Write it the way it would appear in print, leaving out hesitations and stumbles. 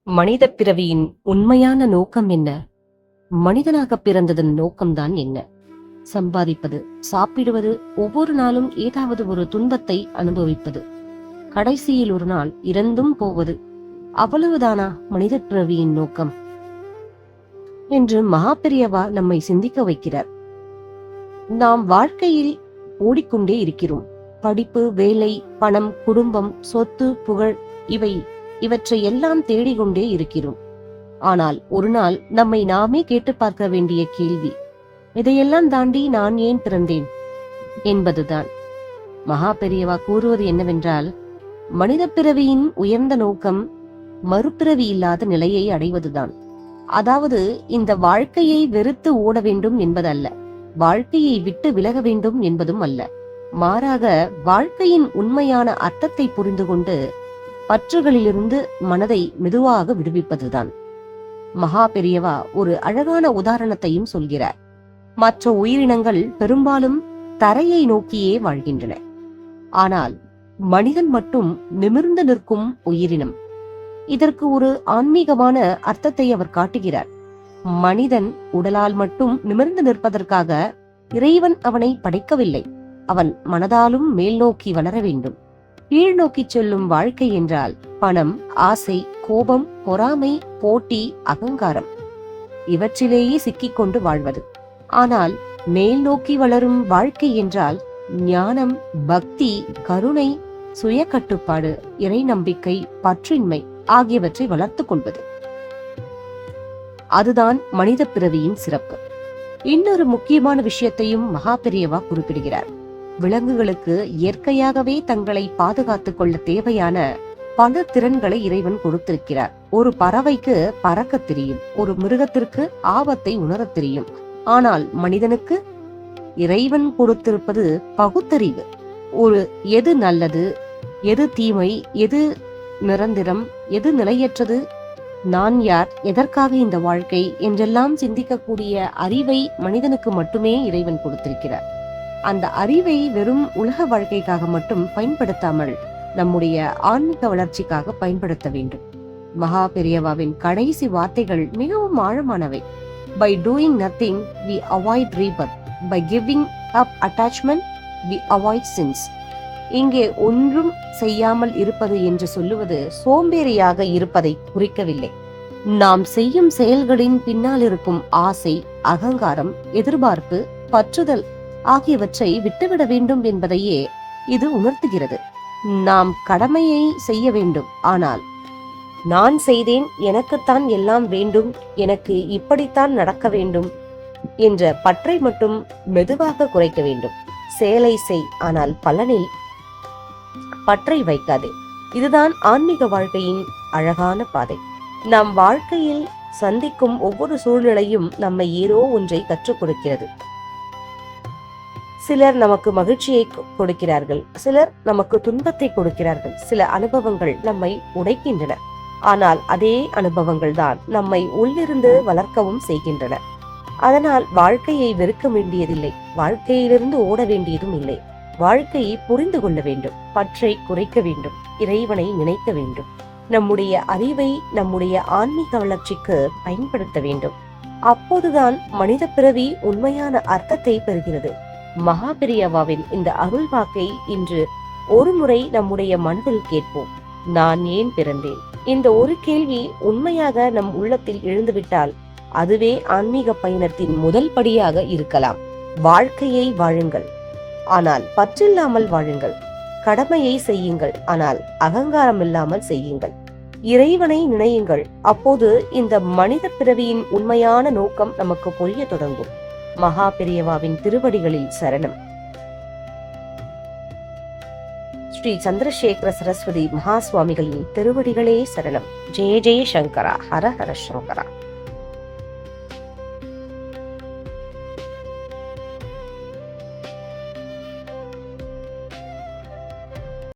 மனித பிறவியின் உண்மையான நோக்கம் என்ன? மனிதனாக பிறந்ததன் நோக்கம்தான் என்ன? சம்பாதிப்பது, சாப்பிடுவது, ஒவ்வொரு நாளும் ஏதாவது ஒரு துன்பத்தை அனுபவிப்பது, கடைசியில் ஒரு நாள் இறந்தும் போவது, அவ்வளவுதானா மனித பிறவியின் நோக்கம் என்று மகாபெரியவா நம்மை சிந்திக்க வைக்கிறார். நாம் வாழ்க்கையில் ஓடிக்கொண்டே இருக்கிறோம். படிப்பு, வேலை, பணம், குடும்பம், சொத்து, புகழ் இவற்றை எல்லாம் தேடிக்கொண்டே இருக்கிறோம். ஆனால் ஒரு நாள் நம்மை நாமே கேட்டு பார்க்க வேண்டிய கேள்வி, இதையெல்லாம் தாண்டி நான் ஏன் பிறந்தேன் என்பதுதான். மகா பெரியவா கூறுவது என்னவென்றால், மனித பிறவியின் உயர்ந்த நோக்கம் மறுபிறவி இல்லாத நிலையை அடைவதுதான். அதாவது இந்த வாழ்க்கையை வெறுத்து ஓட வேண்டும் என்பதல்ல, வாழ்க்கையை விட்டு விலக வேண்டும் என்பதும் அல்ல. மாறாக வாழ்க்கையின் உண்மையான அர்த்தத்தை புரிந்து கொண்டு பற்றுகளிலிருந்து மனதை மெதுவாக விடுவிப்பதுதான். மகா பெரியவா ஒரு அழகான உதாரணத்தையும் சொல்கிறார். மற்ற உயிரினங்கள் பெரும்பாலும் தரையை நோக்கியே வாழ்கின்றன. ஆனால் மனிதன் மட்டும் நிமிர்ந்து நிற்கும் உயிரினம். இதற்கு ஒரு ஆன்மீகமான அர்த்தத்தை அவர் காட்டுகிறார். மனிதன் உடலால் மட்டும் நிமிர்ந்து நிற்பதற்காக இறைவன் அவனை படைக்கவில்லை. அவன் மனதாலும் மேல் நோக்கி வளர வேண்டும். கீழ் நோக்கி செல்லும் வாழ்க்கை என்றால் பணம், ஆசை, கோபம், பொறாமை, போட்டி, அகங்காரம் இவற்றிலேயே சிக்கிக்கொண்டு வாழ்வது. ஆனால் மேல் நோக்கி வளரும் வாழ்க்கை என்றால் ஞானம், பக்தி, கருணை, சுய கட்டுப்பாடு, இறை நம்பிக்கை, பற்றின்மை ஆகியவற்றை வளர்த்துக் கொள்வது. அதுதான் மனித பிறவியின் சிறப்பு. இன்னொரு முக்கியமான விஷயத்தையும் மகா பெரியவா குறிப்பிடுகிறார். விலங்குகளுக்கு இயற்கையாகவே தங்களை பாதுகாத்துக் கொள்ள தேவையான பல திறன்களை இறைவன் கொடுத்திருக்கிறார். ஒரு பறவைக்கு பறக்க தெரியும், ஒரு மிருகத்திற்கு ஆபத்தை உணரத் தெரியும். ஆனால் மனிதனுக்கு இறைவன் கொடுத்திருப்பது பகுத்தறிவு. எது நல்லது, எது தீமை, எது நிரந்தரம், எது நிலையற்றது, நான் யார், எதற்காக இந்த வாழ்க்கை என்றெல்லாம் சிந்திக்கக்கூடிய அறிவை மனிதனுக்கு மட்டுமே இறைவன் கொடுத்திருக்கிறார். அந்த அறிவை வெறும் உலக வாழ்க்கைக்காக மட்டும் பயன்படுத்தாமல் நம்முடைய ஆன்மீக வளர்ச்சிக்காக பயன்படுத்த வேண்டும். மகா பெரியவாவின் கடைசி வார்த்தைகள் மிகவும் ஆழமானவை. By doing nothing, we avoid rebirth. By giving up attachment, we avoid sins. இங்கே ஒன்றும் செய்யாமல் இருப்பது என்று சொல்லுவது சோம்பேறியாக இருப்பதை குறிக்கவில்லை. நாம் செய்யும் செயல்களின் பின்னால் இருக்கும் ஆசை, அகங்காரம், எதிர்பார்ப்பு, பற்றுதல் ஆகியவற்றை விட்டுவிட வேண்டும் என்பதையே இது உணர்த்துகிறது. நாம் கடமையை செய்ய வேண்டும், ஆனால் நான் செய்தேன், எனக்குத்தான் எல்லாம் வேண்டும், எனக்கு இப்படித்தான் நடக்க வேண்டும் என்ற பற்றை மட்டும் மெதுவாக குறைக்க வேண்டும். செயலை செய், ஆனால் பலனில் பற்றை வைக்காதே. இதுதான் ஆன்மீக வாழ்க்கையின் அழகான பாதை. நாம் வாழ்க்கையில் சந்திக்கும் ஒவ்வொரு சூழ்நிலையும் நம்மை ஏதோ ஒன்றை கற்றுக் கொடுக்கிறது. சிலர் நமக்கு மகிழ்ச்சியை கொடுக்கிறார்கள், சிலர் நமக்கு துன்பத்தை கொடுக்கிறார்கள். சில அனுபவங்கள் நம்மை உடைக்கின்றன, ஆனால் அதே அனுபவங்கள் தான் நம்மை உள்ளிருந்து வளர்க்கவும் செய்கின்றன. அதனால் வாழ்க்கையை வெறுக்க வேண்டியதில்லை, வாழ்க்கையிலிருந்து ஓட வேண்டியதும் இல்லை. வாழ்க்கையை புரிந்து கொள்ள வேண்டும், பற்றை குறைக்க வேண்டும், இறைவனை நினைக்க வேண்டும், நம்முடைய அறிவை நம்முடைய ஆன்மீக வளர்ச்சிக்கு பயன்படுத்த வேண்டும். அப்போதுதான் மனித பிறவி உண்மையான அர்த்தத்தை பெறுகிறது. மகா பெரியவாவின் இந்த அருள் வாக்கை இன்று ஒரு முறை நம்முடைய மனதில் கேட்போம். நான் ஏன் பிறந்தேன்? இந்த ஒரு கேள்வி உண்மையாக நம் உள்ளத்தில் எழுந்துவிட்டால் அதுவே ஆன்மீக பயணத்தின் முதல் படியாக இருக்கலாம். வாழ்க்கையை வாழுங்கள், ஆனால் பற்றில்லாமல் வாழுங்கள். கடமையை செய்யுங்கள், ஆனால் அகங்காரம் இல்லாமல் செய்யுங்கள். இறைவனை நினையுங்கள். அப்போது இந்த மனித பிறவியின் உண்மையான நோக்கம் நமக்கு புரிய தொடங்கும். மகா பெரியவாவின் திருவடிகளில் சரணம். ஸ்ரீ சந்திரசேகர சரஸ்வதி மகா சுவாமிகளின் திருவடிகளே சரணம். ஜெய ஜெய சங்கரா, ஹர ஹர சங்கரா.